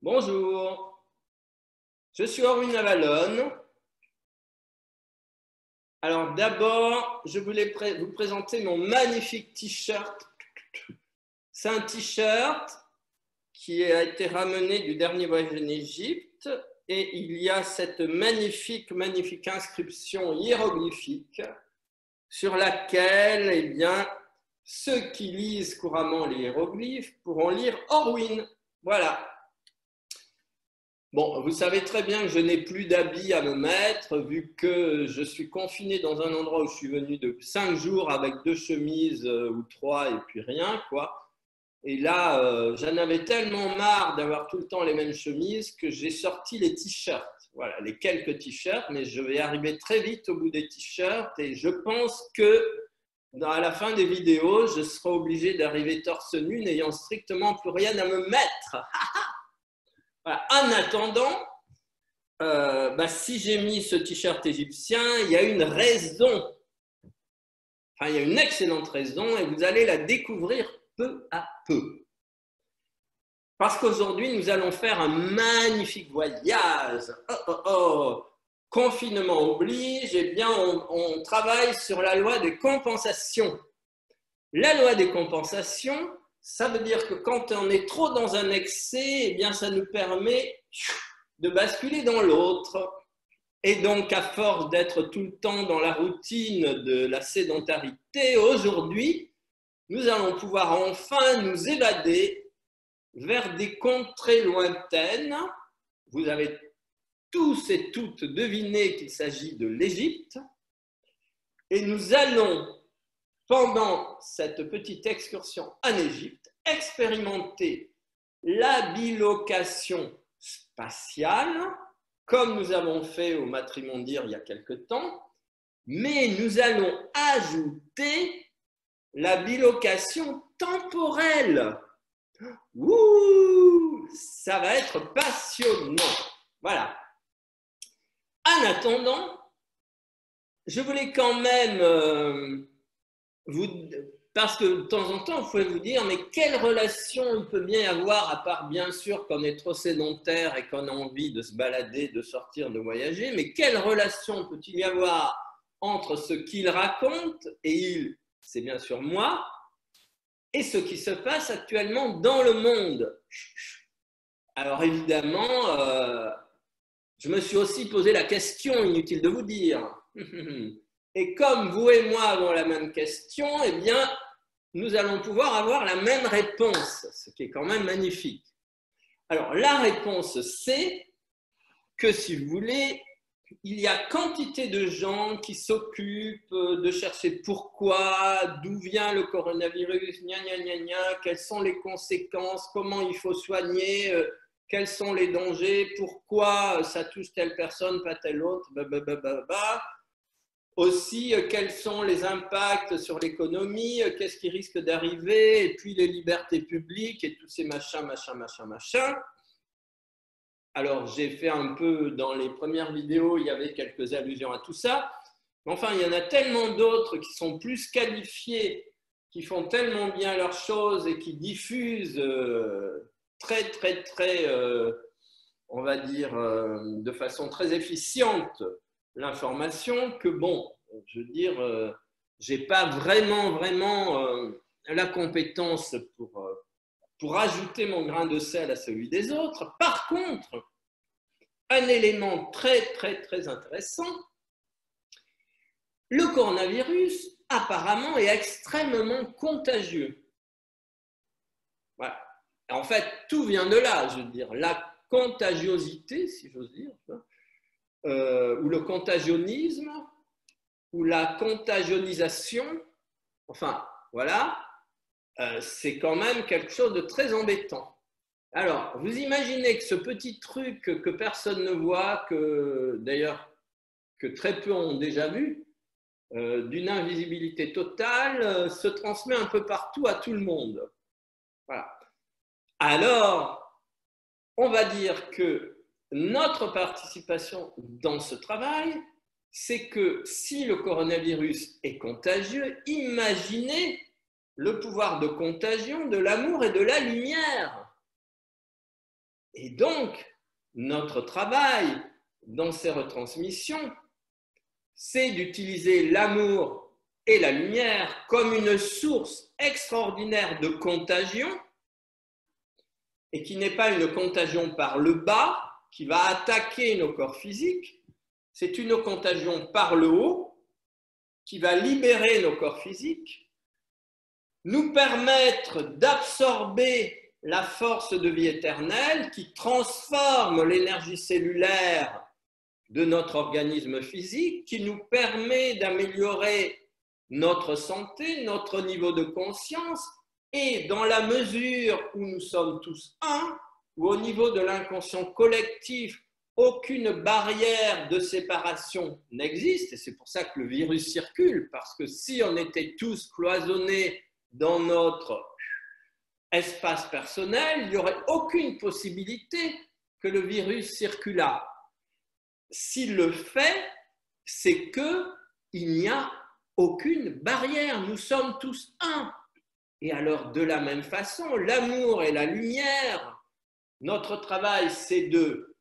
Bonjour, je suis Orwin Avalon. Alors d'abord, je voulais vous présenter mon magnifique t-shirt. C'est un t-shirt qui a été ramené du dernier voyage en Égypte et il y a cette magnifique inscription hiéroglyphique sur laquelle, eh bien, ceux qui lisent couramment les hiéroglyphes pourront lire Orwin. Voilà. Bon, vous savez très bien que je n'ai plus d'habits à me mettre, vu que je suis confiné dans un endroit où je suis venu de 5 jours avec 2 chemises ou 3 et puis rien, quoi. Et là, j'en avais tellement marre d'avoir tout le temps les mêmes chemises que j'ai sorti les t-shirts. Voilà, les quelques t-shirts, mais je vais arriver très vite au bout des t-shirts et je pense que à la fin des vidéos, je serai obligé d'arriver torse nu, n'ayant strictement plus rien à me mettre. Voilà. En attendant, si j'ai mis ce t-shirt égyptien, il y a une raison. Enfin, il y a une excellente raison et vous allez la découvrir peu à peu. Parce qu'aujourd'hui, nous allons faire un magnifique voyage. Confinement oblige, eh bien, on travaille sur la loi des compensations. La loi des compensations, ça veut dire que quand on est trop dans un excès, eh bien, ça nous permet de basculer dans l'autre. Et donc, à force d'être tout le temps dans la routine de la sédentarité, aujourd'hui, nous allons pouvoir enfin nous évader vers des contrées lointaines. Vous avez tous et toutes deviné qu'il s'agit de l'Égypte. Et nous allons, pendant cette petite excursion en Égypte, expérimenter la bilocation spatiale, comme nous avons fait au Matrimondir il y a quelque temps, mais nous allons ajouter la bilocation temporelle. Ouh, ça va être passionnant. Voilà. En attendant, je voulais quand même parce que de temps en temps, vous pouvez vous dire, mais quelle relation il peut bien y avoir, à part bien sûr qu'on est trop sédentaire et qu'on a envie de se balader, de sortir, de voyager, mais quelle relation peut-il y avoir entre ce qu'il raconte, et il, c'est bien sûr moi, et ce qui se passe actuellement dans le monde? Alors évidemment, je me suis aussi posé la question, inutile de vous dire. Et comme vous et moi avons la même question, eh bien, nous allons pouvoir avoir la même réponse, ce qui est quand même magnifique. Alors, la réponse, c'est que, si vous voulez, il y a quantité de gens qui s'occupent de chercher pourquoi, d'où vient le coronavirus, quelles sont les conséquences, comment il faut soigner, quels sont les dangers, pourquoi ça touche telle personne, pas telle autre, Aussi, quels sont les impacts sur l'économie, qu'est-ce qui risque d'arriver, et puis les libertés publiques et tous ces machins. Alors, j'ai fait un peu, dans les premières vidéos, il y avait quelques allusions à tout ça. Mais enfin, il y en a tellement d'autres qui sont plus qualifiés, qui font tellement bien leurs choses et qui diffusent très, on va dire, de façon très efficiente l'information, que bon, je veux dire, j'ai pas vraiment la compétence pour ajouter mon grain de sel à celui des autres. Par contre, un élément très intéressant, le coronavirus apparemment est extrêmement contagieux. Voilà. En fait, tout vient de là, je veux dire, la contagiosité, si j'ose dire, ou le contagionnisme, ou la contagionisation, enfin, voilà, c'est quand même quelque chose de très embêtant. Alors, vous imaginez que ce petit truc que personne ne voit, que d'ailleurs que très peu ont déjà vu, d'une invisibilité totale, se transmet un peu partout à tout le monde. Voilà. Alors, on va dire que notre participation dans ce travail, c'est que si le coronavirus est contagieux, imaginez le pouvoir de contagion de l'amour et de la lumière. Et donc, notre travail dans ces retransmissions, c'est d'utiliser l'amour et la lumière comme une source extraordinaire de contagion, et qui n'est pas une contagion par le bas qui va attaquer nos corps physiques, c'est une contagion par le haut qui va libérer nos corps physiques, nous permettre d'absorber la force de vie éternelle qui transforme l'énergie cellulaire de notre organisme physique, qui nous permet d'améliorer notre santé, notre niveau de conscience, et dans la mesure où nous sommes tous un, ou au niveau de l'inconscient collectif, aucune barrière de séparation n'existe, et c'est pour ça que le virus circule, parce que si on était tous cloisonnés dans notre espace personnel, il n'y aurait aucune possibilité que le virus circulât. S'il le fait, c'est qu'il n'y a aucune barrière, nous sommes tous un. Et alors, de la même façon, l'amour et la lumière, notre travail, c'est de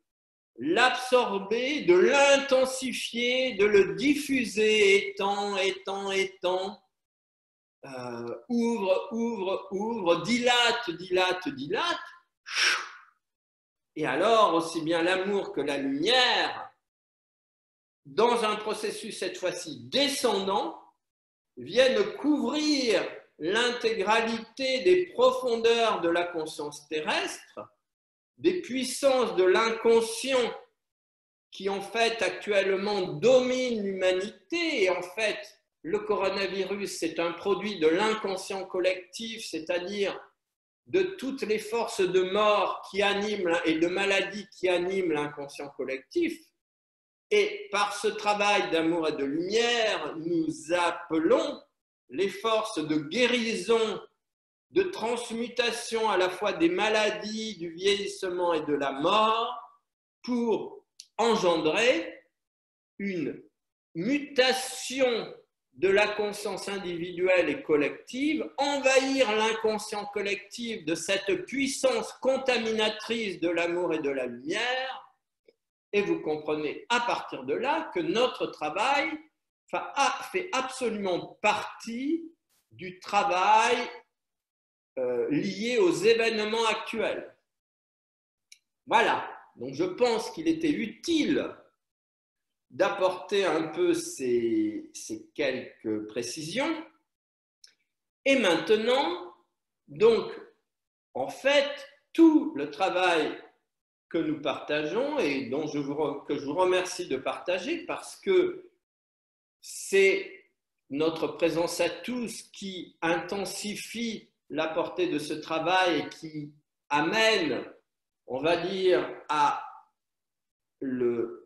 l'absorber, de l'intensifier, de le diffuser, étant, ouvre, dilate. Et alors, aussi bien l'amour que la lumière, dans un processus cette fois-ci descendant, viennent couvrir l'intégralité des profondeurs de la conscience terrestre, des puissances de l'inconscient qui en fait actuellement dominent l'humanité. Et en fait, le coronavirus, c'est un produit de l'inconscient collectif, c'est-à-dire de toutes les forces de mort qui animent et de maladies qui animent l'inconscient collectif. Et par ce travail d'amour et de lumière, nous appelons les forces de guérison, de transmutation à la fois des maladies, du vieillissement et de la mort, pour engendrer une mutation de la conscience individuelle et collective, envahir l'inconscient collectif de cette puissance contaminatrice de l'amour et de la lumière. Et vous comprenez à partir de là que notre travail fait absolument partie du travail lié aux événements actuels. Voilà, donc je pense qu'il était utile d'apporter un peu ces quelques précisions. Et maintenant, donc, en fait, tout le travail que nous partageons et que je vous remercie de partager, parce que c'est notre présence à tous qui intensifie la portée de ce travail et qui amène, on va dire, à le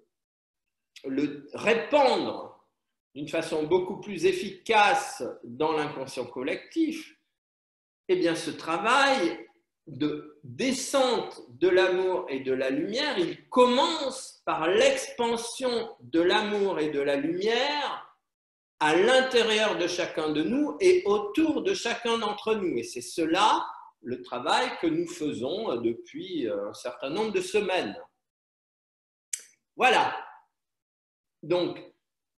répandre d'une façon beaucoup plus efficace dans l'inconscient collectif. Eh bien, ce travail de descente de l'amour et de la lumière, il commence par l'expansion de l'amour et de la lumière à l'intérieur de chacun de nous et autour de chacun d'entre nous. Et c'est cela le travail que nous faisons depuis un certain nombre de semaines. Voilà. Donc,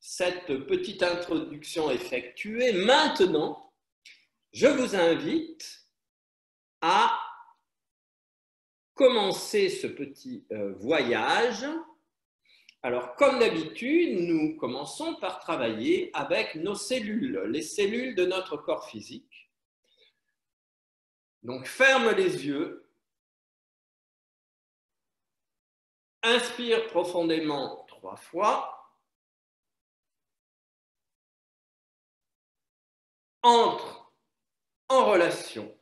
cette petite introduction effectuée, maintenant, je vous invite à commencer ce petit voyage. Alors, comme d'habitude, nous commençons par travailler avec nos cellules, les cellules de notre corps physique. Donc, ferme les yeux. Inspire profondément 3 fois. Entre en relation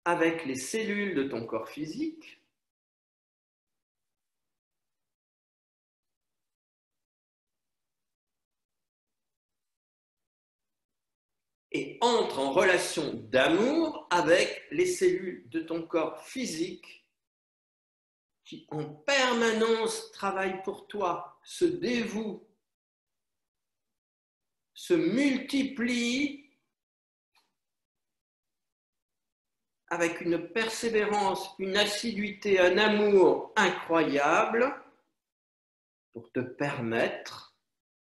avec les cellules de ton corps physique. Et entre en relation d'amour avec les cellules de ton corps physique qui en permanence travaillent pour toi, se dévouent, se multiplient avec une persévérance, une assiduité, un amour incroyable pour te permettre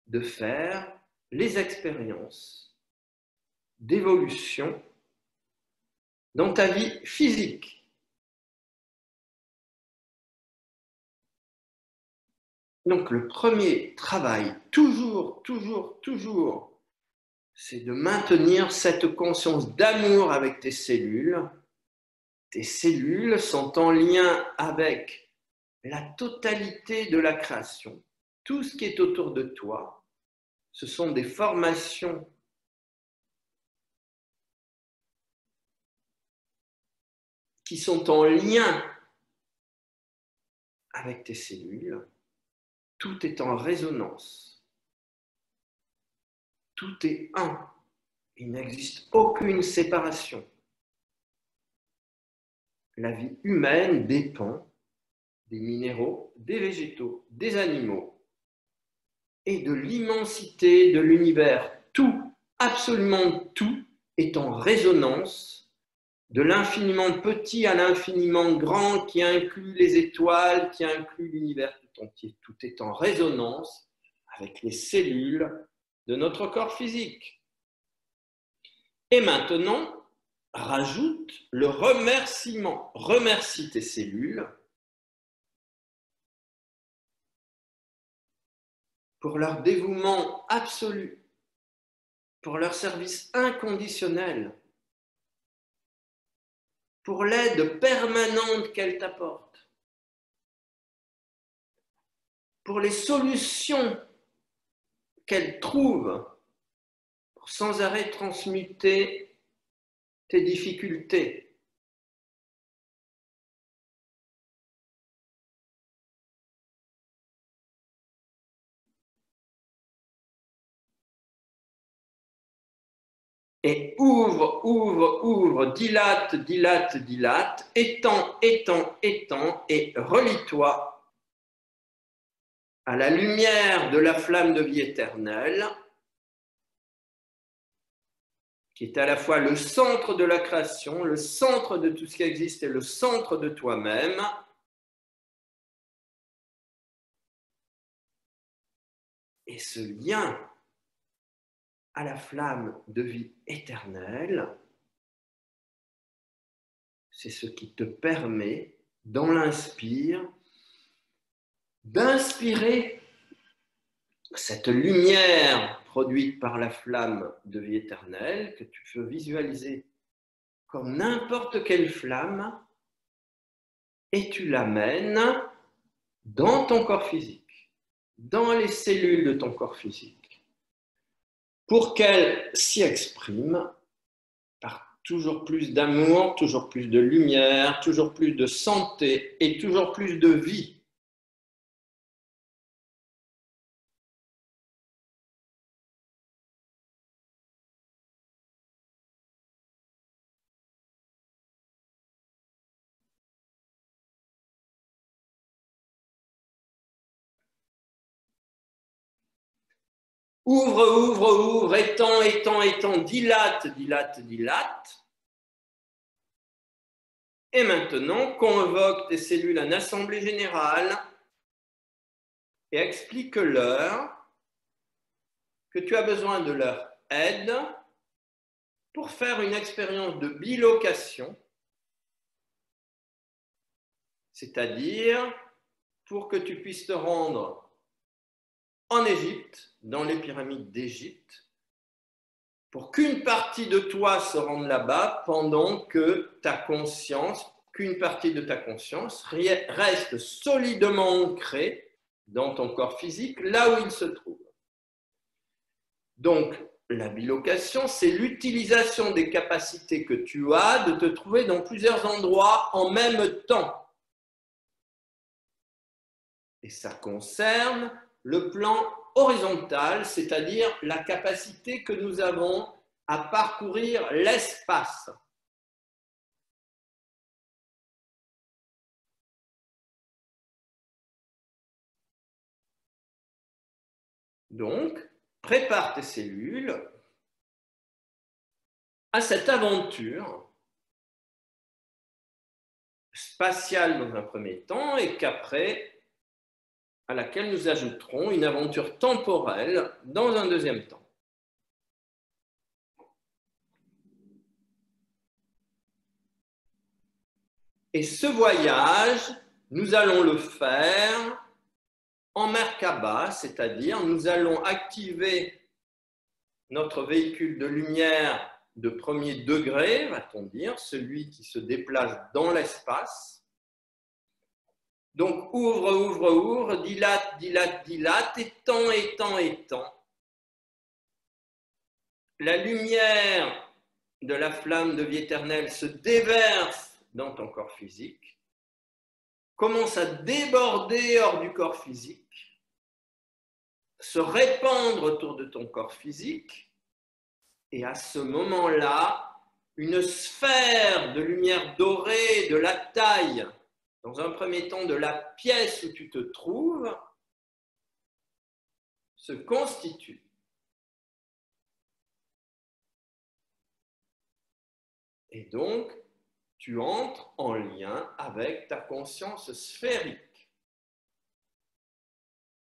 de faire les expériences d'évolution dans ta vie physique. Donc le premier travail, toujours, c'est de maintenir cette conscience d'amour avec tes cellules. Tes cellules sont en lien avec la totalité de la création. Tout ce qui est autour de toi, ce sont des formations qui sont en lien avec tes cellules. Tout est en résonance. Tout est un. Il n'existe aucune séparation. La vie humaine dépend des minéraux, des végétaux, des animaux et de l'immensité de l'univers. Tout, absolument tout, est en résonance de l'infiniment petit à l'infiniment grand qui inclut les étoiles, qui inclut l'univers tout entier. Tout est en résonance avec les cellules de notre corps physique. Et maintenant, rajoute le remerciement. Remercie tes cellules pour leur dévouement absolu, pour leur service inconditionnel, pour l'aide permanente qu'elles t'apportent, pour les solutions qu'elles trouvent pour sans arrêt transmuter tes difficultés. Et ouvre, dilate, étends, et relie-toi à la lumière de la flamme de vie éternelle, qui est à la fois le centre de la création, le centre de tout ce qui existe et le centre de toi-même. Et ce lien à la flamme de vie éternelle, c'est ce qui te permet, dans l'inspire, d'inspirer cette lumière produite par la flamme de vie éternelle, que tu peux visualiser comme n'importe quelle flamme, et tu l'amènes dans ton corps physique, dans les cellules de ton corps physique, pour qu'elle s'y exprime par toujours plus d'amour, toujours plus de lumière, toujours plus de santé et toujours plus de vie. Ouvre, étends, dilate. Et maintenant, convoque tes cellules en assemblée générale et explique-leur que tu as besoin de leur aide pour faire une expérience de bilocation, c'est-à-dire pour que tu puisses te rendre en Égypte, dans les pyramides d'Égypte, pour qu'une partie de toi se rende là-bas pendant que qu'une partie de ta conscience reste solidement ancrée dans ton corps physique, là où il se trouve. Donc, la bilocation, c'est l'utilisation des capacités que tu as de te trouver dans plusieurs endroits en même temps. Et ça concerne le plan horizontal, c'est-à-dire la capacité que nous avons à parcourir l'espace. Donc, prépare tes cellules à cette aventure spatiale dans un premier temps et qu'après, à laquelle nous ajouterons une aventure temporelle dans un deuxième temps. Et ce voyage, nous allons le faire en Merkaba, c'est-à-dire nous allons activer notre véhicule de lumière de premier degré, va-t-on dire, celui qui se déplace dans l'espace. Donc ouvre, ouvre, ouvre, dilate, dilate, dilate, étend, étend, étend. La lumière de la flamme de vie éternelle se déverse dans ton corps physique, commence à déborder hors du corps physique, se répandre autour de ton corps physique, et à ce moment-là, une sphère de lumière dorée de la taille, dans un premier temps de la pièce où tu te trouves, se constitue. Et donc, tu entres en lien avec ta conscience sphérique.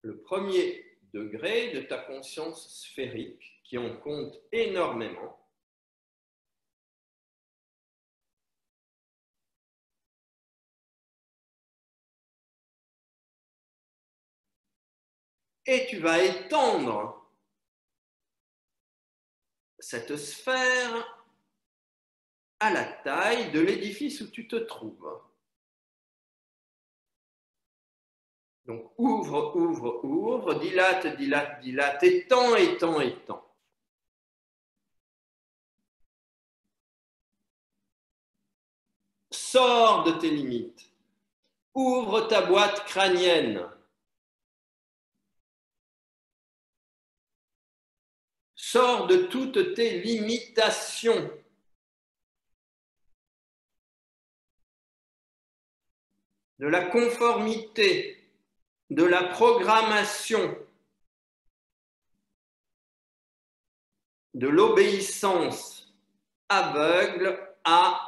Le premier degré de ta conscience sphérique, qui en compte énormément, et tu vas étendre cette sphère à la taille de l'édifice où tu te trouves. Donc ouvre, ouvre, ouvre, dilate, dilate, dilate, étend, étend, étend. Sors de tes limites. Ouvre ta boîte crânienne. Sors de toutes tes limitations. De la conformité, de la programmation, de l'obéissance aveugle à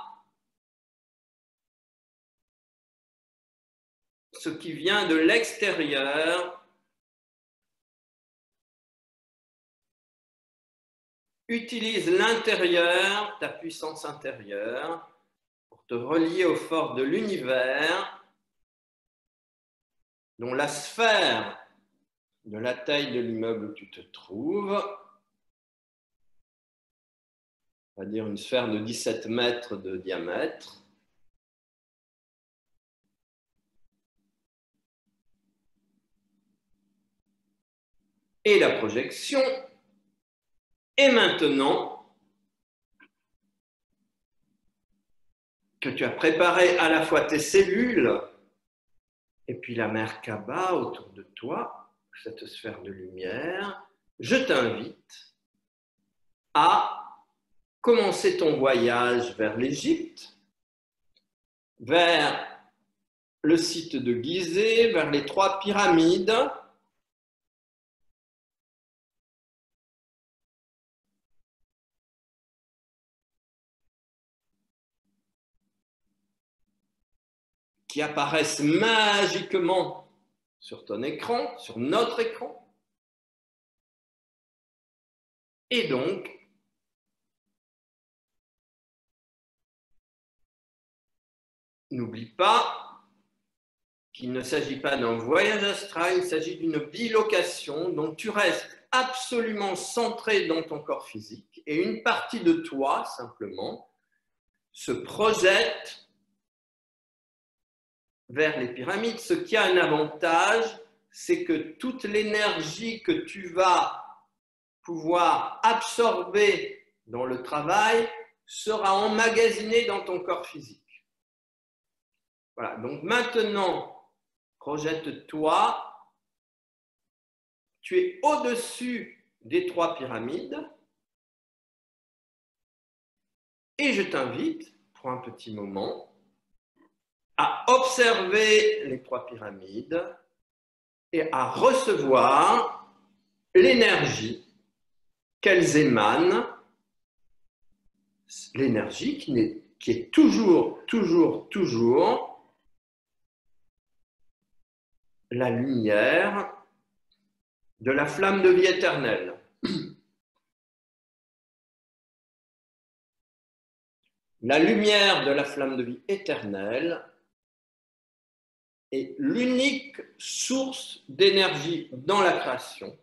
ce qui vient de l'extérieur. Utilise l'intérieur, ta puissance intérieure, pour te relier aux forces de l'univers, dont la sphère de la taille de l'immeuble où tu te trouves, on va dire une sphère de 17 mètres de diamètre, et la projection. Et maintenant que tu as préparé à la fois tes cellules et puis la Merkaba autour de toi, cette sphère de lumière, je t'invite à commencer ton voyage vers l'Égypte, vers le site de Gizeh, vers les 3 pyramides, qui apparaissent magiquement sur ton écran, sur notre écran. Et donc, n'oublie pas qu'il ne s'agit pas d'un voyage astral, il s'agit d'une bilocation, donc tu restes absolument centré dans ton corps physique et une partie de toi, simplement, se projette vers les pyramides. Ce qui a un avantage, c'est que toute l'énergie que tu vas pouvoir absorber dans le travail sera emmagasinée dans ton corps physique. Voilà, donc maintenant, projette-toi, tu es au-dessus des 3 pyramides et je t'invite, pour un petit moment, à observer les 3 pyramides et à recevoir l'énergie qu'elles émanent, l'énergie qui est toujours la lumière de la flamme de vie éternelle. La lumière de la flamme de vie éternelle est l'unique source d'énergie dans la création.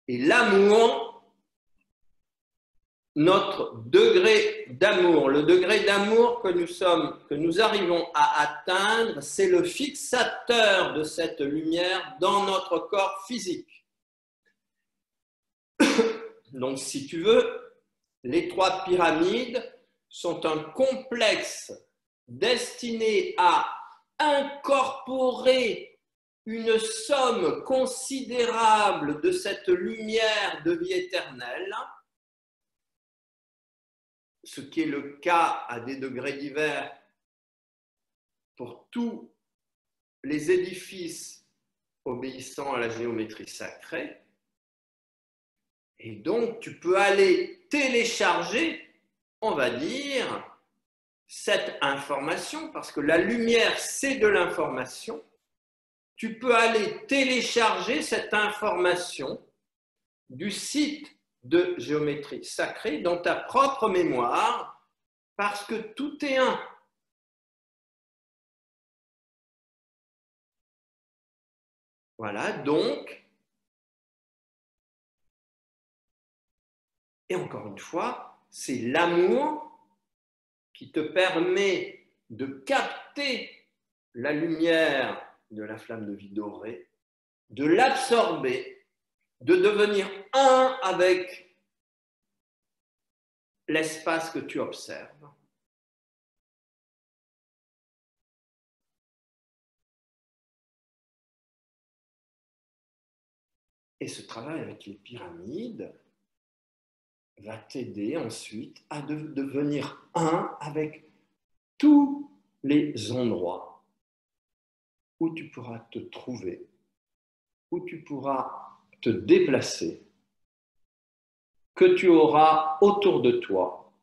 Et l'amour, notre degré d'amour, le degré d'amour que nous arrivons à atteindre, c'est le fixateur de cette lumière dans notre corps physique. Donc, si tu veux, les 3 pyramides sont un complexe destiné à incorporer une somme considérable de cette lumière de vie éternelle, ce qui est le cas à des degrés divers pour tous les édifices obéissant à la géométrie sacrée. Et donc, tu peux aller télécharger, on va dire, cette information, parce que la lumière, c'est de l'information. Tu peux aller télécharger cette information du site de géométrie sacrée dans ta propre mémoire, parce que tout est un. Voilà, donc, et encore une fois, c'est l'amour qui te permet de capter la lumière de la flamme de vie dorée, de l'absorber, de devenir un avec l'espace que tu observes. Et ce travail avec les pyramides va t'aider ensuite à devenir un avec tous les endroits où tu pourras te trouver, où tu pourras te déplacer, que tu auras autour de toi,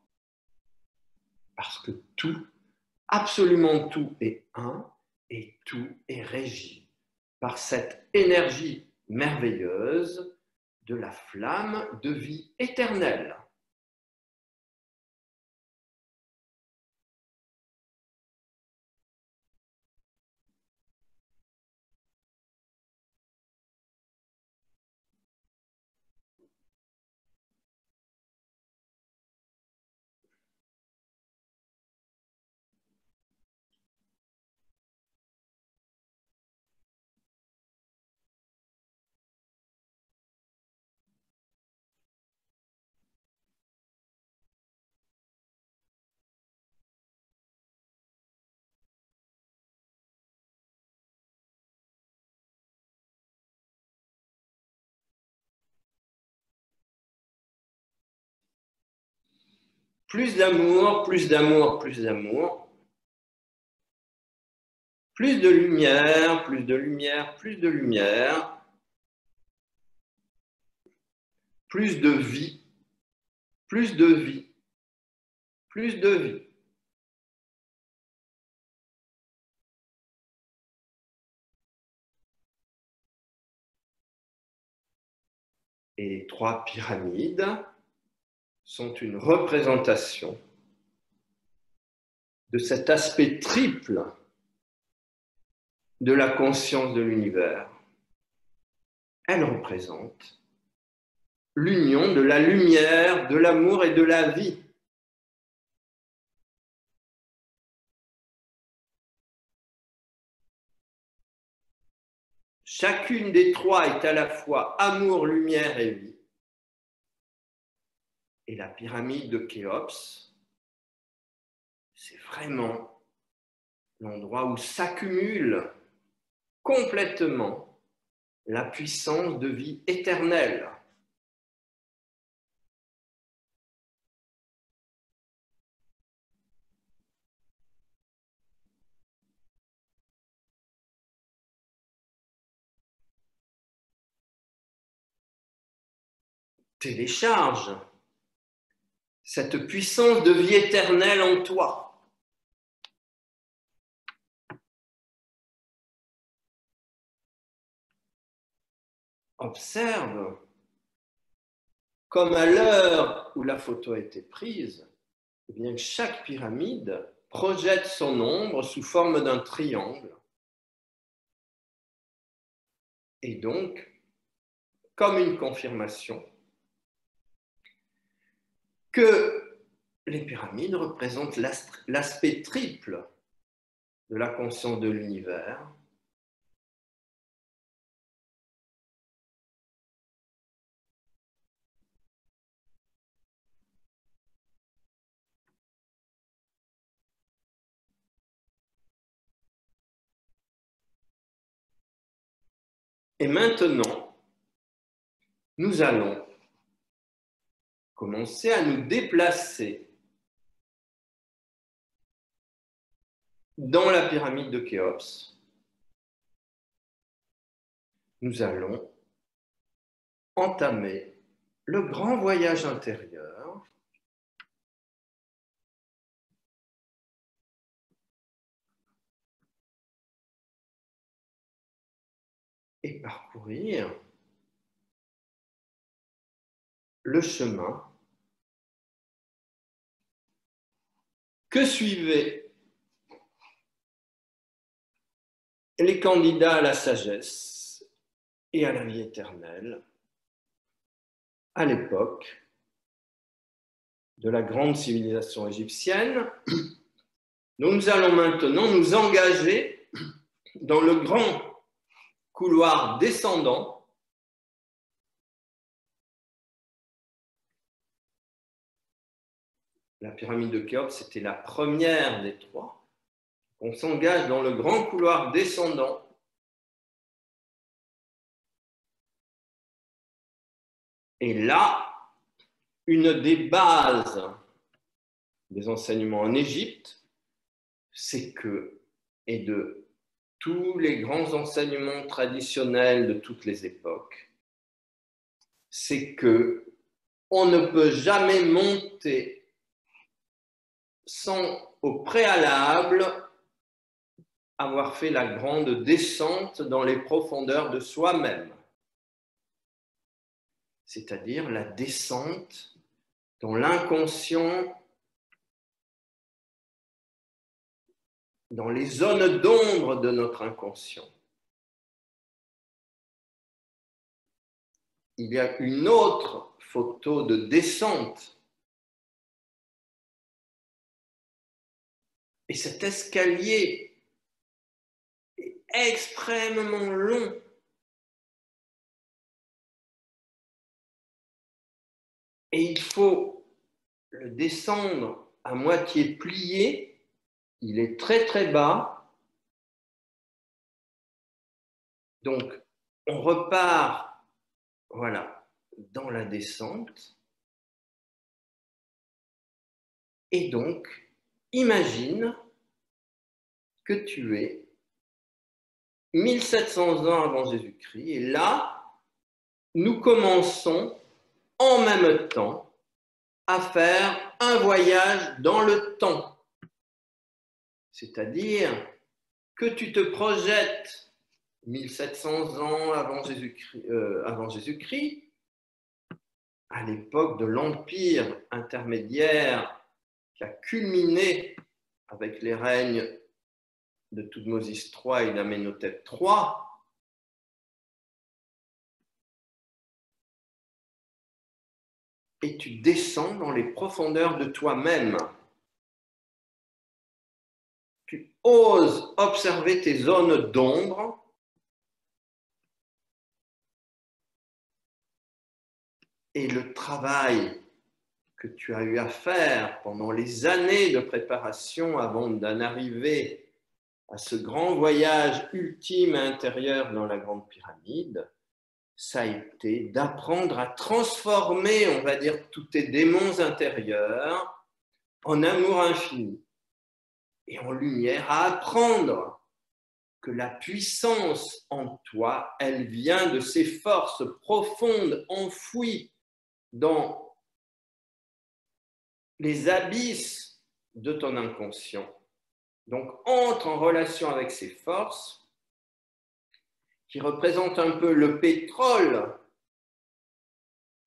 parce que tout, absolument tout est un et tout est régi par cette énergie merveilleuse de la flamme de vie éternelle. Plus d'amour, plus d'amour, plus d'amour. Plus de lumière, plus de lumière, plus de lumière. Plus de vie, plus de vie, plus de vie. Et les 3 pyramides sont une représentation de cet aspect triple de la conscience de l'univers. Elles représentent l'union de la lumière, de l'amour et de la vie. Chacune des 3 est à la fois amour, lumière et vie. Et la pyramide de Khéops, c'est vraiment l'endroit où s'accumule complètement la puissance de vie éternelle. Télécharge cette puissance de vie éternelle en toi. observe comme à l'heure où la photo a été prise, eh bien, chaque pyramide projette son ombre sous forme d'un triangle. Et donc, comme une confirmation que les pyramides représentent l'aspect triple de la conscience de l'univers. Et maintenant, nous allons commencer à nous déplacer dans la pyramide de Khéops. Nous allons entamer le grand voyage intérieur et parcourir le chemin que suivaient les candidats à la sagesse et à la vie éternelle à l'époque de la grande civilisation égyptienne. Donc nous allons maintenant nous engager dans le grand couloir descendant la pyramide de Khéops, c'était la première des trois. On s'engage dans le grand couloir descendant et là, une des bases des enseignements en Égypte, c'est que, et de tous les grands enseignements traditionnels de toutes les époques, c'est que on ne peut jamais monter sans au préalable avoir fait la grande descente dans les profondeurs de soi-même, c'est-à-dire la descente dans l'inconscient, dans les zones d'ombre de notre inconscient. Il y a une autre photo de descente. Et cet escalier est extrêmement long. Et il faut le descendre à moitié plié. Il est très très bas. Donc, on repart, voilà, dans la descente. Et donc, imagine que tu es 1700 ans avant Jésus-Christ. Et là, nous commençons en même temps à faire un voyage dans le temps. C'est-à-dire que tu te projettes 1700 ans avant Jésus-Christ, à l'époque de l'Empire intermédiaire qui a culminé avec les règnes de Thoutmôsis III et d'Amenhotep III. Et tu descends dans les profondeurs de toi-même. Tu oses observer tes zones d'ombre et le travail que tu as eu à faire pendant les années de préparation avant d'en arriver à ce grand voyage ultime intérieur dans la Grande Pyramide, ça a été d'apprendre à transformer, on va dire, tous tes démons intérieurs en amour infini et en lumière, à apprendre que la puissance en toi, elle vient de ces forces profondes enfouies dans les abysses de ton inconscient. Donc, entre en relation avec ces forces qui représente un peu le pétrole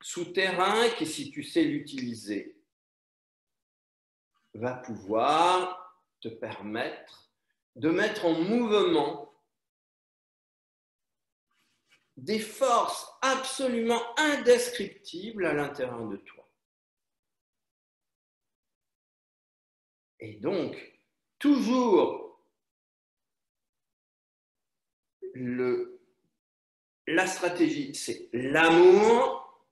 souterrain qui, si tu sais l'utiliser, va pouvoir te permettre de mettre en mouvement des forces absolument indescriptibles à l'intérieur de toi. Et donc, toujours la stratégie, c'est l'amour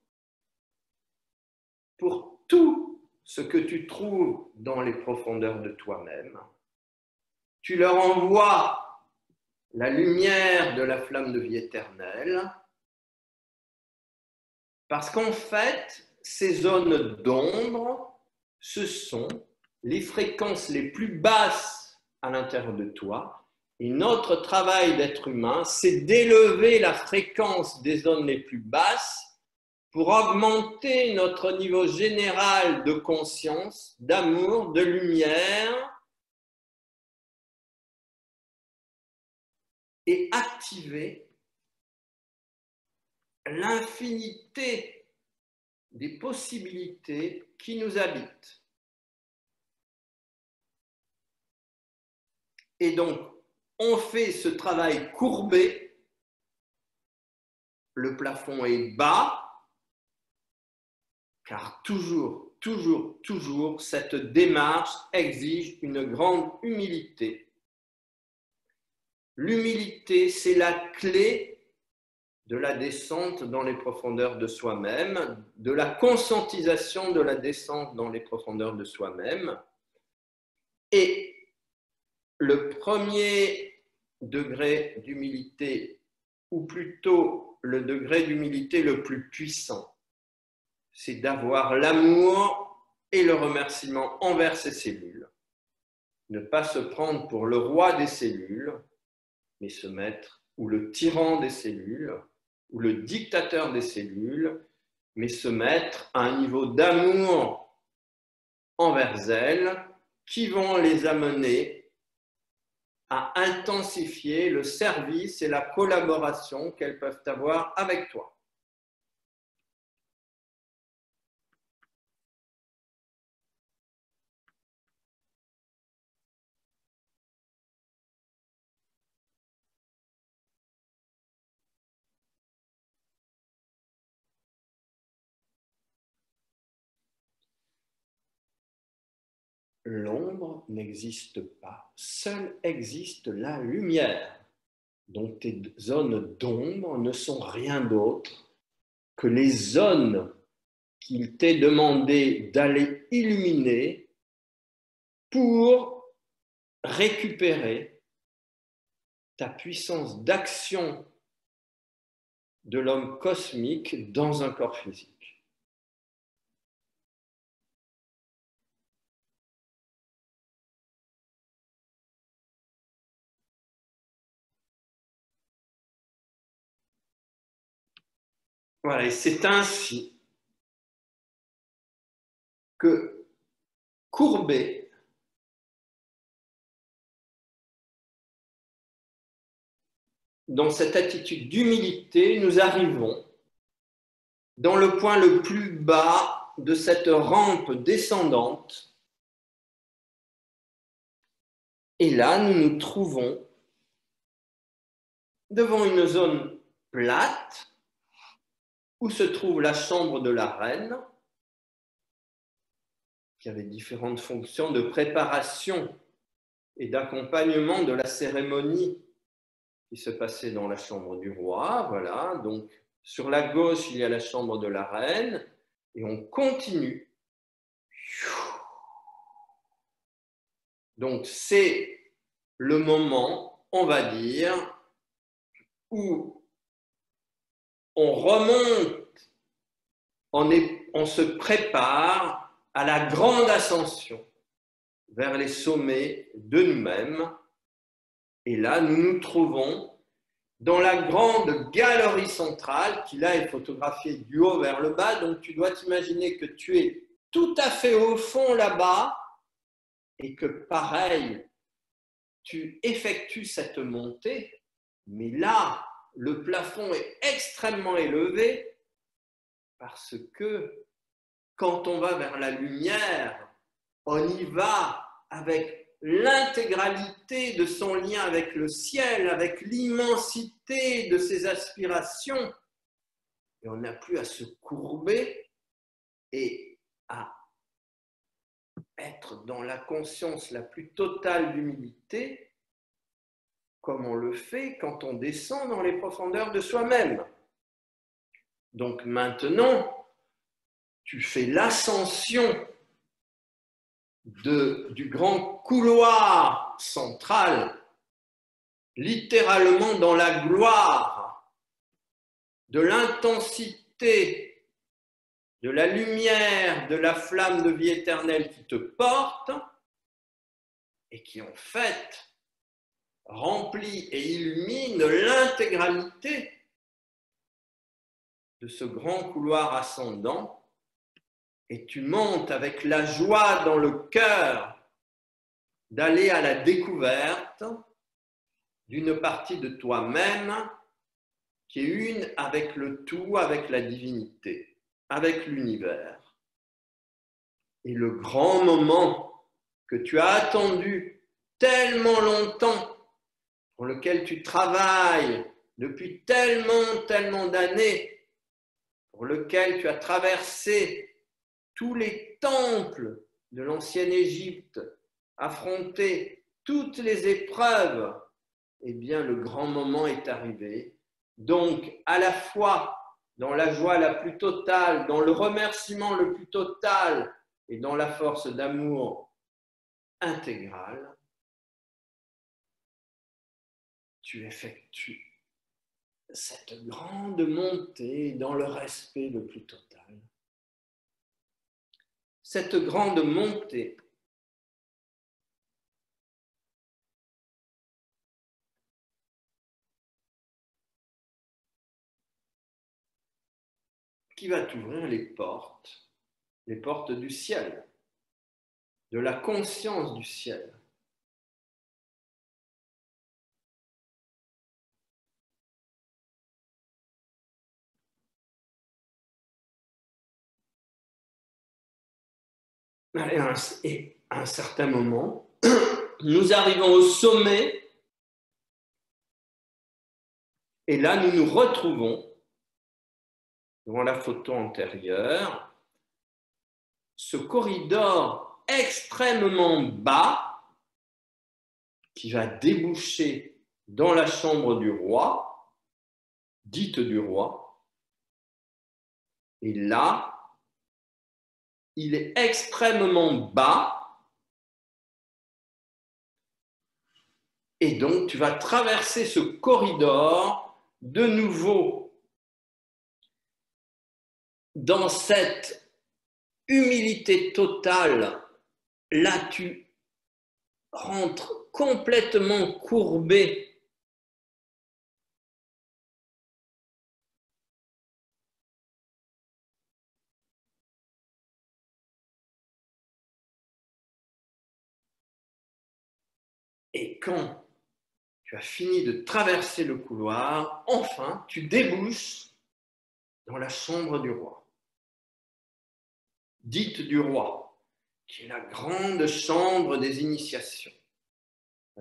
pour tout ce que tu trouves dans les profondeurs de toi-même. Tu leur envoies la lumière de la flamme de vie éternelle, parce qu'en fait, ces zones d'ombre, ce sont les fréquences les plus basses à l'intérieur de toi. Et notre travail d'être humain, c'est d'élever la fréquence des zones les plus basses pour augmenter notre niveau général de conscience, d'amour, de lumière et activer l'infinité des possibilités qui nous habitent. Et donc, on fait ce travail courbé, le plafond est bas, car toujours, cette démarche exige une grande humilité. L'humilité, c'est la clé de la descente dans les profondeurs de soi-même, de la conscientisation de la descente dans les profondeurs de soi-même. Et le premier degré d'humilité, ou plutôt le degré d'humilité le plus puissant, c'est d'avoir l'amour et le remerciement envers ses cellules. Ne pas se prendre pour le roi des cellules, mais se mettre, ou le tyran des cellules, ou le dictateur des cellules, mais se mettre à un niveau d'amour envers elles qui vont les amener à intensifier le service et la collaboration qu'elles peuvent avoir avec toi. L'ombre n'existe pas, seule existe la lumière. Donc tes zones d'ombre ne sont rien d'autre que les zones qu'il t'est demandé d'aller illuminer pour récupérer ta puissance d'action de l'homme cosmique dans un corps physique. Voilà, et c'est ainsi que, courbé, dans cette attitude d'humilité, nous arrivons dans le point le plus bas de cette rampe descendante. Et là, nous nous trouvons devant une zone plate où se trouve la chambre de la reine, qui avait différentes fonctions de préparation et d'accompagnement de la cérémonie qui se passait dans la chambre du roi. Voilà, donc sur la gauche, il y a la chambre de la reine, et on continue. Donc c'est le moment, on va dire, où on remonte, on se prépare à la grande ascension vers les sommets de nous-mêmes. Et là, nous nous trouvons dans la grande galerie centrale, qui là est photographiée du haut vers le bas. Donc tu dois t'imaginer que tu es tout à fait au fond là-bas et que pareil, tu effectues cette montée, mais là, le plafond est extrêmement élevé parce que quand on va vers la lumière, on y va avec l'intégralité de son lien avec le ciel, avec l'immensité de ses aspirations. Et on n'a plus à se courber et à être dans la conscience la plus totale d'humilité, comme on le fait quand on descend dans les profondeurs de soi-même. Donc maintenant, tu fais l'ascension du grand couloir central, littéralement dans la gloire de l'intensité, de la lumière, de la flamme de vie éternelle qui te porte et qui en fait remplit et illumine l'intégralité de ce grand couloir ascendant. Et tu montes avec la joie dans le cœur d'aller à la découverte d'une partie de toi-même qui est une avec le tout, avec la divinité, avec l'univers. Et le grand moment que tu as attendu tellement longtemps, pour lequel tu travailles depuis tellement d'années, pour lequel tu as traversé tous les temples de l'ancienne Égypte, affronter toutes les épreuves, eh bien le grand moment est arrivé. Donc, à la fois dans la joie la plus totale, dans le remerciement le plus total et dans la force d'amour intégrale, tu effectues cette grande montée dans le respect le plus total. Cette grande montée qui va t'ouvrir les portes du ciel, de la conscience du ciel. Et à un certain moment, nous arrivons au sommet et là, nous nous retrouvons devant la photo antérieure, ce corridor extrêmement bas qui va déboucher dans la chambre du roi, dite du roi. Et là, il est extrêmement bas. Et donc, tu vas traverser ce corridor de nouveau dans cette humilité totale. Là, tu rentres complètement courbé. Et quand tu as fini de traverser le couloir, enfin, tu débouches dans la chambre du roi, dite du roi, qui est la grande chambre des initiations.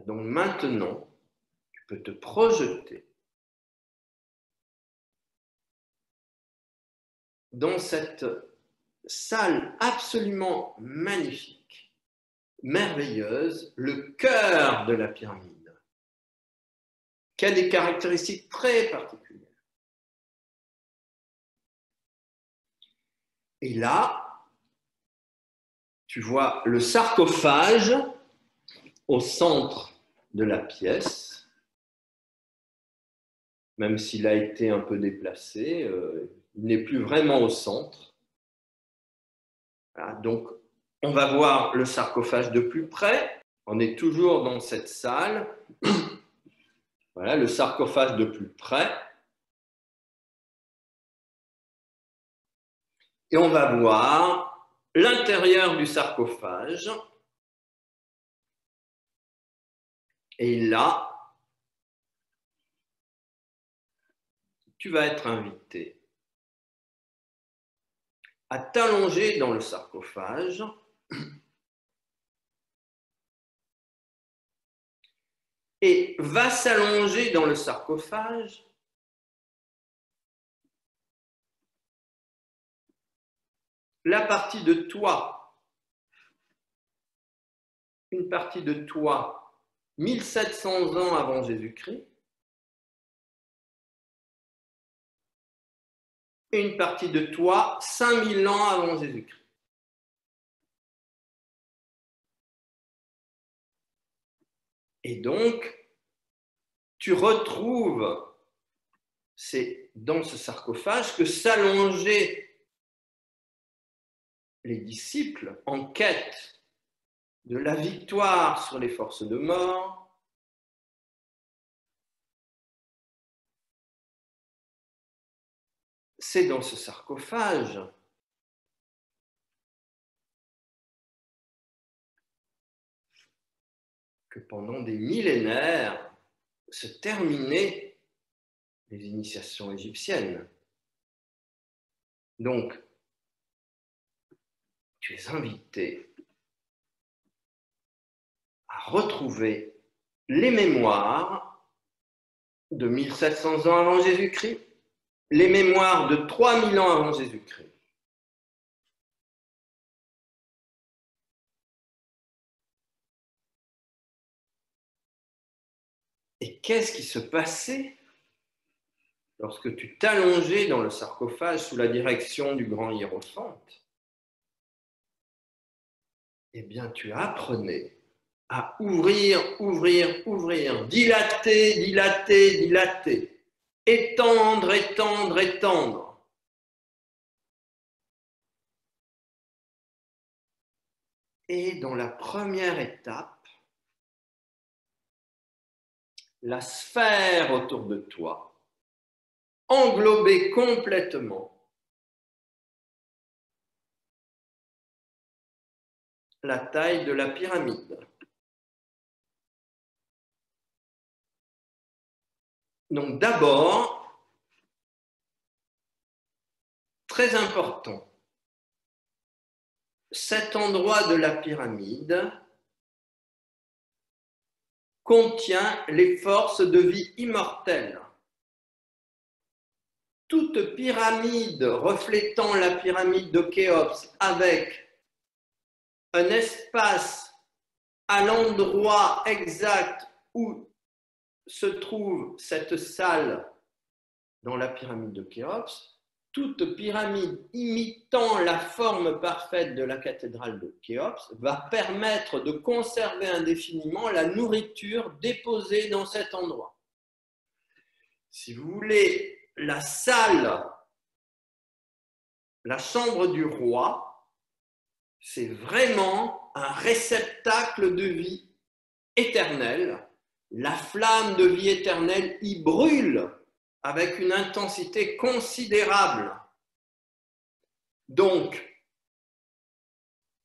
Donc maintenant, tu peux te projeter dans cette salle absolument magnifique, merveilleuse, le cœur de la pyramide, qui a des caractéristiques très particulières. Et là, tu vois le sarcophage au centre de la pièce, même s'il a été un peu déplacé, il n'est plus vraiment au centre. Voilà, donc, on va voir le sarcophage de plus près. On est toujours dans cette salle. Voilà, le sarcophage de plus près. Et on va voir l'intérieur du sarcophage. Et là, tu vas être invité à t'allonger dans le sarcophage et va s'allonger dans le sarcophage la partie de toi, une partie de toi 1700 ans avant Jésus-Christ et une partie de toi 5000 ans avant Jésus-Christ. Et donc, tu retrouves, c'est dans ce sarcophage que s'allongeaient les disciples en quête de la victoire sur les forces de mort, c'est dans ce sarcophage que pendant des millénaires se terminaient les initiations égyptiennes. Donc, tu es invité à retrouver les mémoires de 1700 ans avant Jésus-Christ, les mémoires de 3000 ans avant Jésus-Christ. Et qu'est-ce qui se passait lorsque tu t'allongeais dans le sarcophage sous la direction du grand hiérophante? Eh bien, tu apprenais à ouvrir, ouvrir, ouvrir, dilater, dilater, dilater, étendre, étendre, étendre. Et dans la première étape, la sphère autour de toi, englobée complètement, la taille de la pyramide. Donc d'abord, très important, cet endroit de la pyramide contient les forces de vie immortelles. Toute pyramide reflétant la pyramide de Khéops avec un espace à l'endroit exact où se trouve cette salle dans la pyramide de Khéops, toute pyramide imitant la forme parfaite de la cathédrale de Khéops va permettre de conserver indéfiniment la nourriture déposée dans cet endroit. Si vous voulez, la salle, la chambre du roi, c'est vraiment un réceptacle de vie éternelle. La flamme de vie éternelle y brûle avec une intensité considérable. Donc,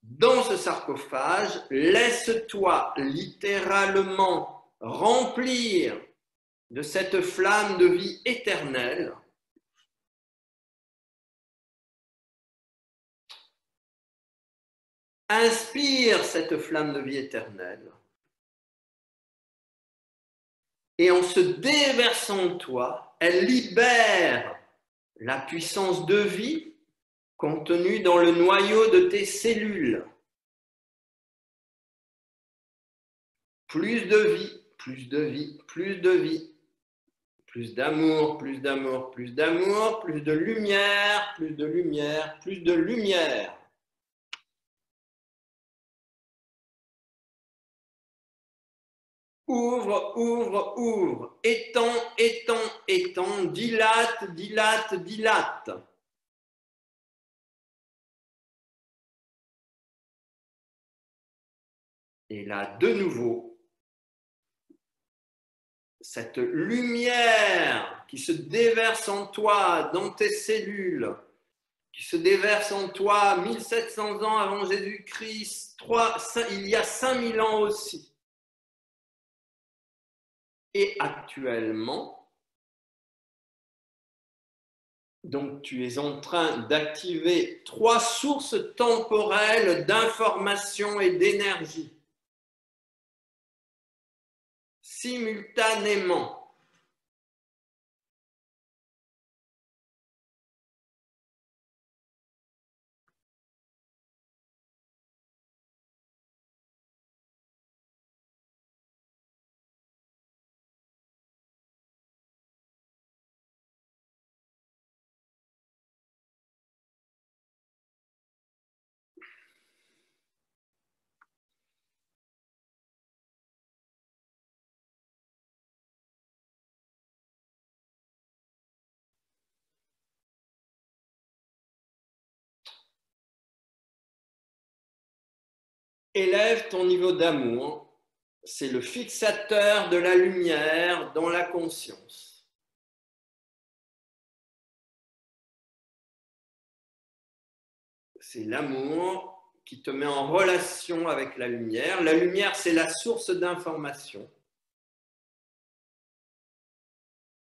dans ce sarcophage, laisse-toi littéralement remplir de cette flamme de vie éternelle. Inspire cette flamme de vie éternelle. Et en se déversant en toi, elle libère la puissance de vie contenue dans le noyau de tes cellules. Plus de vie, plus de vie, plus de vie. Plus d'amour, plus d'amour, plus d'amour, plus de lumière, plus de lumière, plus de lumière. Ouvre, ouvre, ouvre, étends, étends, étends, dilate, dilate, dilate. Et là, de nouveau, cette lumière qui se déverse en toi, dans tes cellules, qui se déverse en toi 1700 ans avant Jésus-Christ, il y a 5000 ans aussi. Et actuellement, Donc, tu es en train d'activer 3 sources temporelles d'information et d'énergie simultanément. Élève ton niveau d'amour. C'est le fixateur de la lumière dans la conscience. C'est l'amour qui te met en relation avec la lumière. La lumière, c'est la source d'information.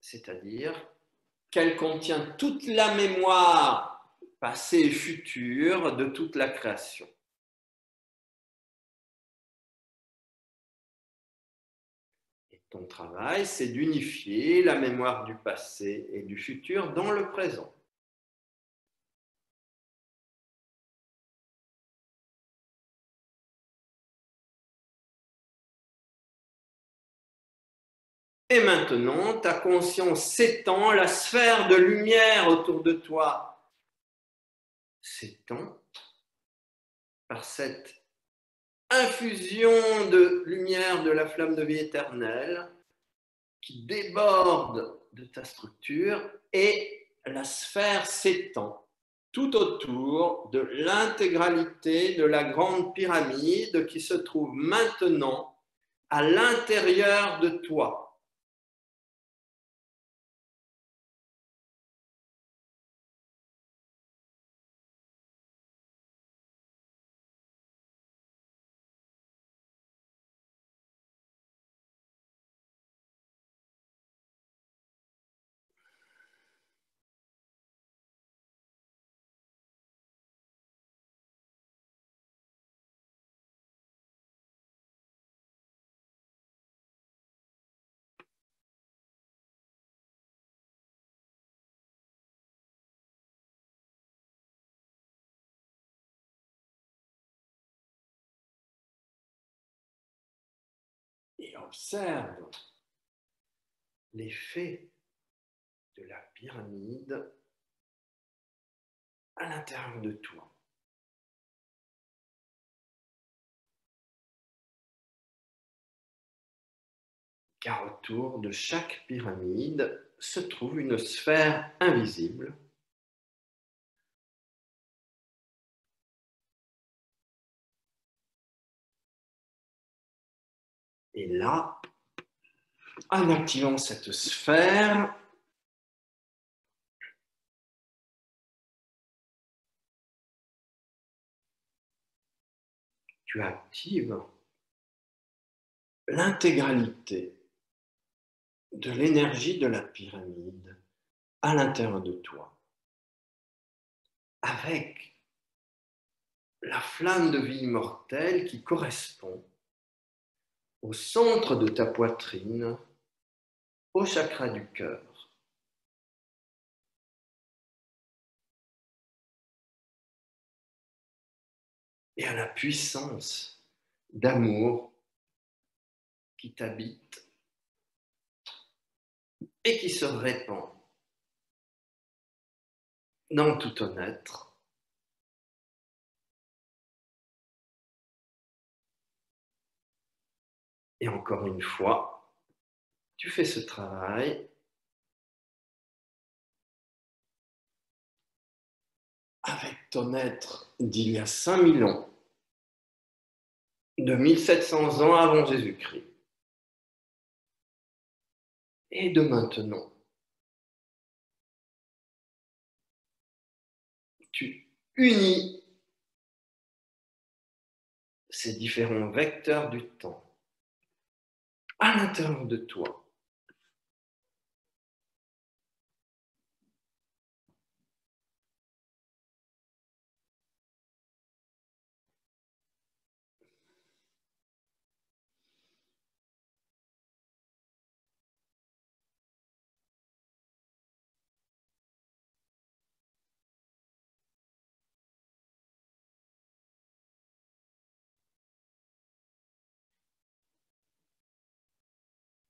C'est-à-dire qu'elle contient toute la mémoire passée et future de toute la création. Et ton travail, c'est d'unifier la mémoire du passé et du futur dans le présent. Et maintenant, ta conscience s'étend, la sphère de lumière autour de toi s'étend par cette infusion de lumière de la flamme de vie éternelle qui déborde de ta structure et la sphère s'étend tout autour de l'intégralité de la grande pyramide qui se trouve maintenant à l'intérieur de toi. Et observe l'effet de la pyramide à l'intérieur de toi. Car autour de chaque pyramide se trouve une sphère invisible et là, en activant cette sphère, tu actives l'intégralité de l'énergie de la pyramide à l'intérieur de toi, avec la flamme de vie immortelle qui correspond au centre de ta poitrine, au chakra du cœur. Et à la puissance d'amour qui t'habite et qui se répand dans tout ton être. Et encore une fois, tu fais ce travail avec ton être d'il y a 5000 ans, de 1700 ans avant Jésus-Christ, et de maintenant. Tu unis ces différents vecteurs du temps à l'intérieur de toi.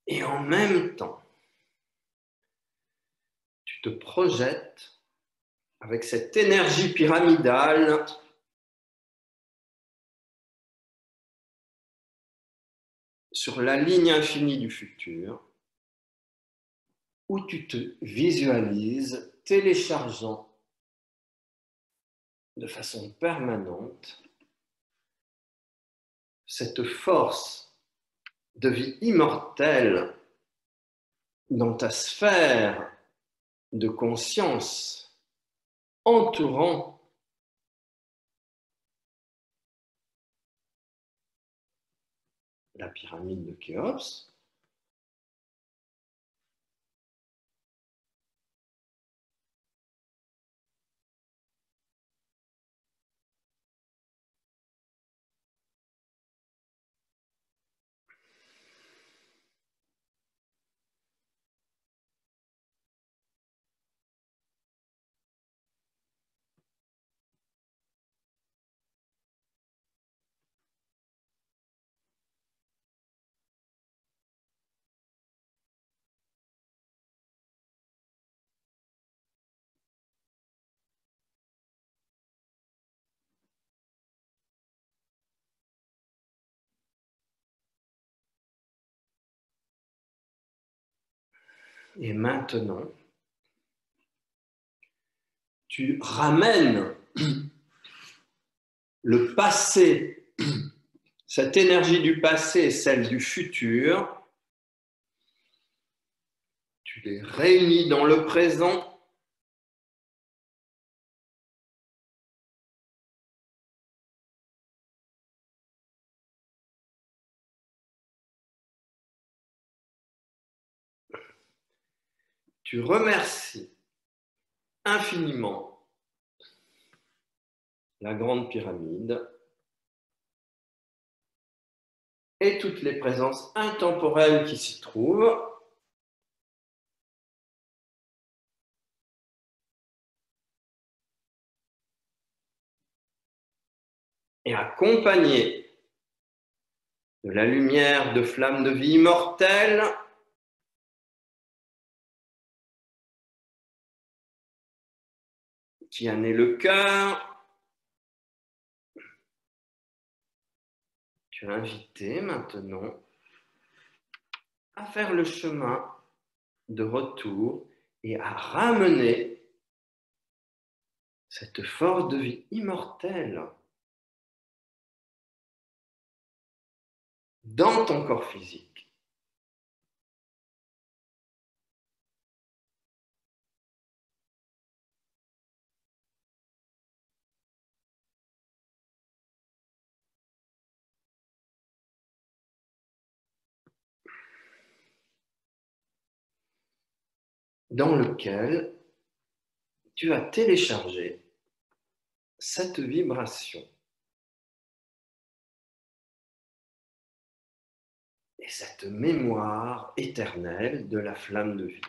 Et en même temps, tu te projettes avec cette énergie pyramidale sur la ligne infinie du futur, où tu te visualises téléchargeant de façon permanente cette force de vie immortelle dans ta sphère de conscience entourant la pyramide de Khéops. Et maintenant, tu ramènes le passé, cette énergie du passé et celle du futur, tu les réunis dans le présent. Tu remercies infiniment la grande pyramide et toutes les présences intemporelles qui s'y trouvent. Et accompagné de la lumière de flamme de vie immortelle, qui a né le cœur, tu es invité maintenant à faire le chemin de retour et à ramener cette force de vie immortelle dans ton corps physique. Dans lequel tu as téléchargé cette vibration et cette mémoire éternelle de la flamme de vie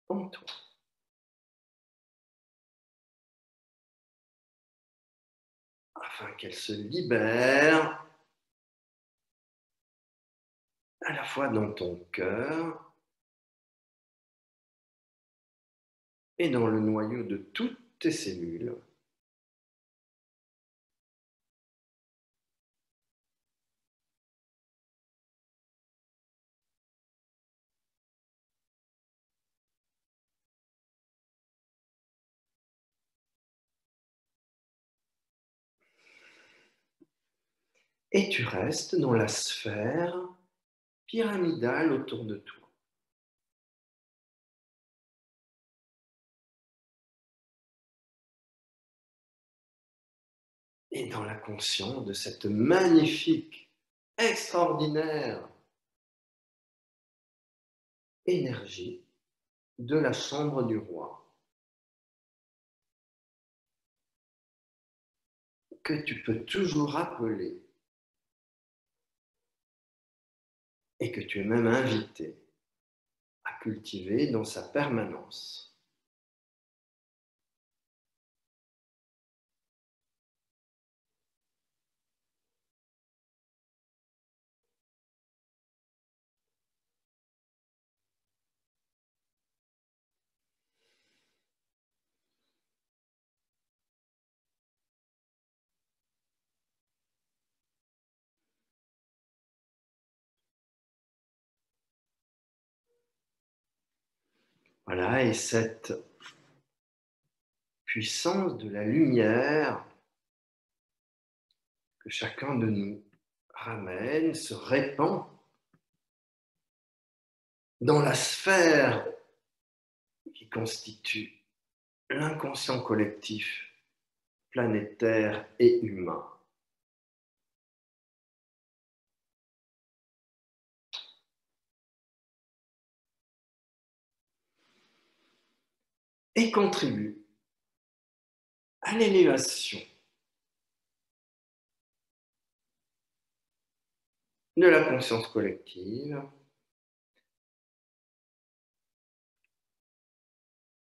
en toi. Afin qu'elle se libère à la fois dans ton cœur et dans le noyau de toutes tes cellules. Et tu restes dans la sphère pyramidale autour de toi. Et dans la conscience de cette magnifique, extraordinaire énergie de la chambre du roi, que tu peux toujours appeler et que tu es même invité à cultiver dans sa permanence. Voilà, et cette puissance de la lumière que chacun de nous ramène, se répand dans la sphère qui constitue l'inconscient collectif planétaire et humain. Et contribue à l'élévation de la conscience collective,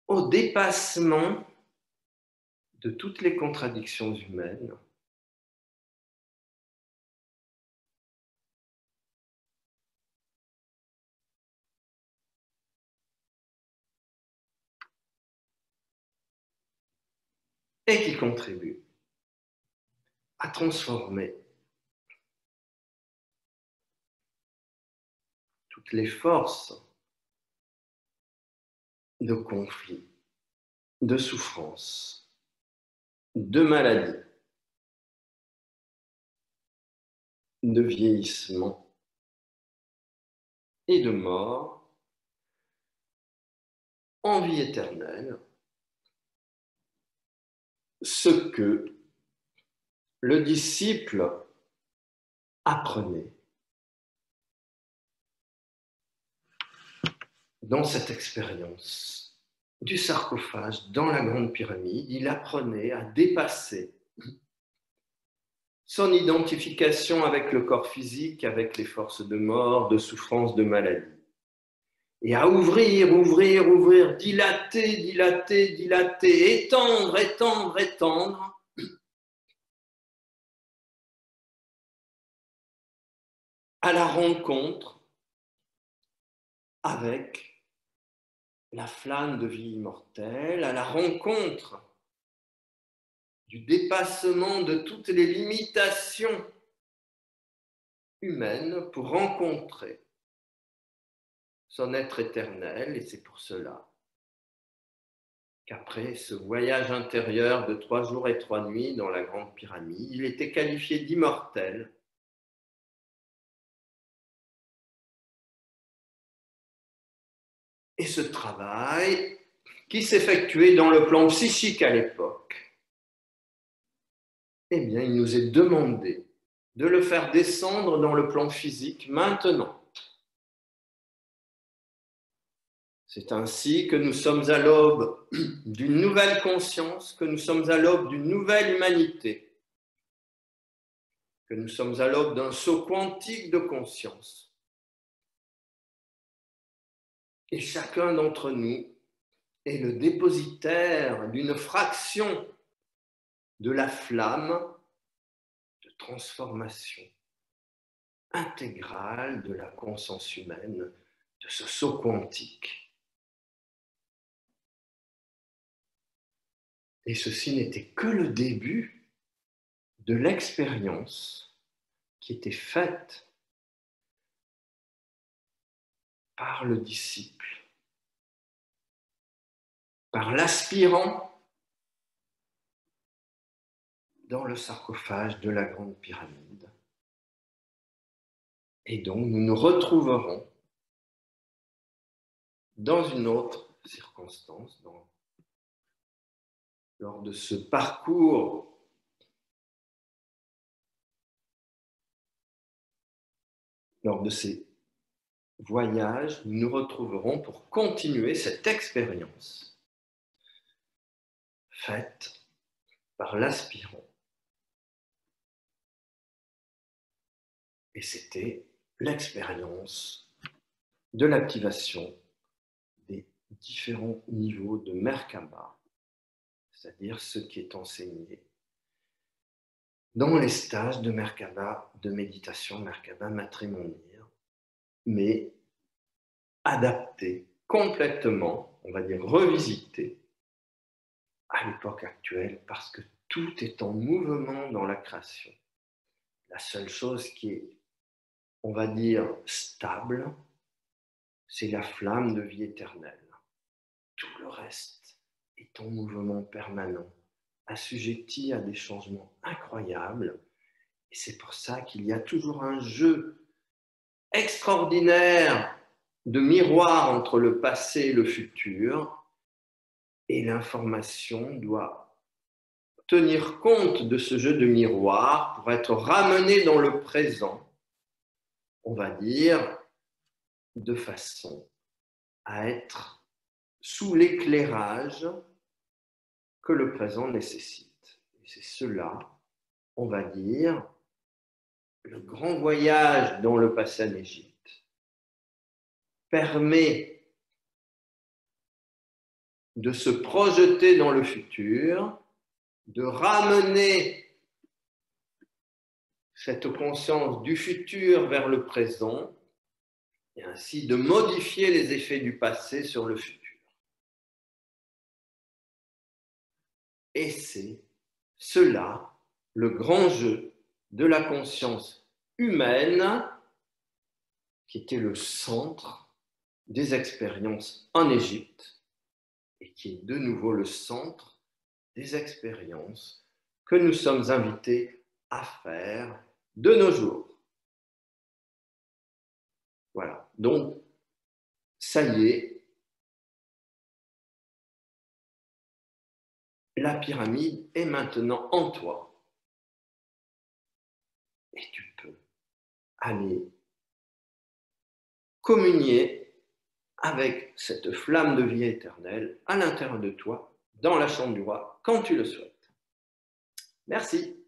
au dépassement de toutes les contradictions humaines, et qui contribue à transformer toutes les forces de conflit, de souffrance, de maladie, de vieillissement et de mort en vie éternelle, ce que le disciple apprenait dans cette expérience du sarcophage dans la grande pyramide. Il apprenait à dépasser son identification avec le corps physique, avec les forces de mort, de souffrance, de maladie, et à ouvrir, ouvrir, ouvrir, dilater, dilater, dilater, étendre, étendre, étendre, à la rencontre avec la flamme de vie immortelle, à la rencontre du dépassement de toutes les limitations humaines pour rencontrer son être éternel. Et c'est pour cela qu'après ce voyage intérieur de 3 jours et 3 nuits dans la grande pyramide, il était qualifié d'immortel. Et ce travail qui s'effectuait dans le plan psychique à l'époque, eh bien, il nous est demandé de le faire descendre dans le plan physique maintenant. C'est ainsi que nous sommes à l'aube d'une nouvelle conscience, que nous sommes à l'aube d'une nouvelle humanité, que nous sommes à l'aube d'un saut quantique de conscience. Et chacun d'entre nous est le dépositaire d'une fraction de la flamme de transformation intégrale de la conscience humaine, de ce saut quantique. Et ceci n'était que le début de l'expérience qui était faite par le disciple, par l'aspirant dans le sarcophage de la grande pyramide. Et donc nous nous retrouverons dans une autre circonstance, lors de ce parcours lors de ces voyages, nous nous retrouverons pour continuer cette expérience faite par l'aspirant. Et c'était l'expérience de l'activation des différents niveaux de Merkaba, c'est-à-dire ce qui est enseigné dans les stages de Merkaba, de méditation Merkaba Matrimonir, mais adapté complètement, on va dire revisité, à l'époque actuelle, parce que tout est en mouvement dans la création. La seule chose qui est, on va dire, stable, c'est la flamme de vie éternelle. tout le reste est en mouvement permanent, assujetti à des changements incroyables. Et c'est pour ça qu'il y a toujours un jeu extraordinaire de miroir entre le passé et le futur. Et l'information doit tenir compte de ce jeu de miroir pour être ramenée dans le présent, on va dire, de façon à être sous l'éclairage que le présent nécessite. Et c'est cela, on va dire, le grand voyage dans le passé en Égypte permet de se projeter dans le futur, de ramener cette conscience du futur vers le présent et ainsi de modifier les effets du passé sur le futur. Et c'est cela, le grand jeu de la conscience humaine qui était le centre des expériences en Égypte et qui est de nouveau le centre des expériences que nous sommes invités à faire de nos jours. Voilà, donc ça y est, la pyramide est maintenant en toi et tu peux aller communier avec cette flamme de vie éternelle à l'intérieur de toi, dans la chambre du roi, quand tu le souhaites. Merci.